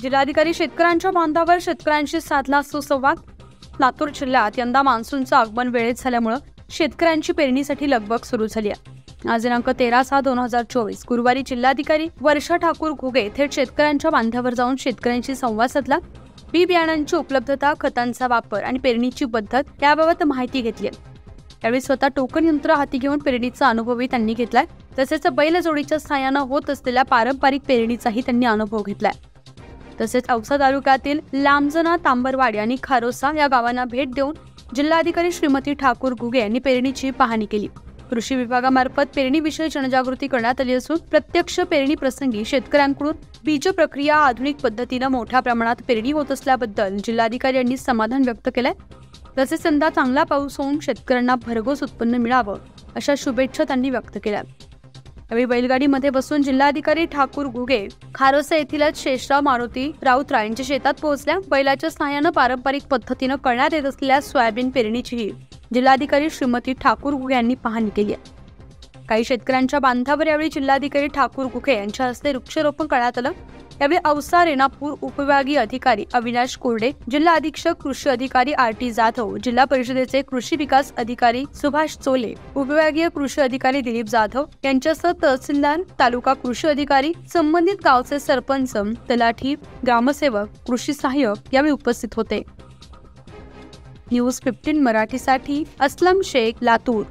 जिल्हाधिकारी शेतकऱ्यांच्या बांधावर शेतकऱ्यांशी साधला सुसंवाद। लातूर जिल्ह्यात यंदा मान्सूनचं आगमन वेळेत झाल्यामुळे शेतकऱ्यांची पेरणीसाठी लगबग सुरू झाली आहे। आज दिनांक 13/6/2024 गुरुवारी जिल्हाधिकारी वर्षा ठाकूर घुगे थेट शेतकऱ्यांच्या बांधावर जाऊन शेतकऱ्यांशी संवाद साधला। बी बियाणांची उपलब्धता, खतांचा वापर आणि पेरणीची पद्धत याबाबत माहिती घेतली। यावेळी स्वतः टोकन यंत्र हाती घेऊन पेरणीचा अनुभवही त्यांनी घेतलाय। तसेच बैलजोडीच्या सहाय्याने होत असलेल्या पारंपरिक पेरणीचाही त्यांनी अनुभव घेतलाय। तसेच औसा तालुक्यातील लांबजना, तांबरवाडी आणि खारोसा या गावांना भेट देऊन जिल्हाधिकारी श्रीमती ठाकूर घुगे यांनी पेरणीची पाहणी केली। कृषी विभागामार्फत पेरणीविषयी जनजागृती करण्यात आली असून प्रत्यक्ष पेरणी प्रसंगी शेतकऱ्यांकडून बीज प्रक्रिया आधुनिक पद्धतीने मोठ्या प्रमाणात पेरणी होत असल्याबद्दल जिल्हाधिकारी यांनी समाधान व्यक्त केलंय। तसेच यंदा चांगला पाऊस होऊन शेतकऱ्यांना भरघोस उत्पन्न मिळावं अशा शुभेच्छा त्यांनी व्यक्त केल्या। यावेळी बैलगाडीमध्ये बसून जिल्हाधिकारी ठाकूर घुगे खारोसा येथीलच शेषराव मारुती राऊतराय यांच्या शेतात पोहोचल्या। बैलाच्या सहाय्याने पारंपरिक पद्धतीने करण्यात येत असलेल्या सोयाबीन पेरणीचीही जिल्हाधिकारी श्रीमती ठाकूर घुगे यांनी पाहणी केली आहे। काही शेतकऱ्यांच्या बांधावर यावेळी जिल्हाधिकारी ठाकूर घुगे यांच्या हस्ते वृक्षारोपण करण्यात आलं। यावेळी औसा रेणापूर उपविभागीय अधिकारी अविनाश कोरडे, जिल्हा अधीक्षक कृषी अधिकारी RT जाधव, जिल्हा परिषदेचे कृषी विकास अधिकारी सुभाष चोले, उपविभागीय कृषी अधिकारी दिलीप जाधव यांच्यासह तहसीलदार, तालुका कृषी अधिकारी, संबंधित गावचे सरपंच, तलाठी, ग्रामसेवक, कृषी सहाय्यक यावेळी उपस्थित होते। न्यूज 15 मराठीसाठी असलम शेख, लातूर।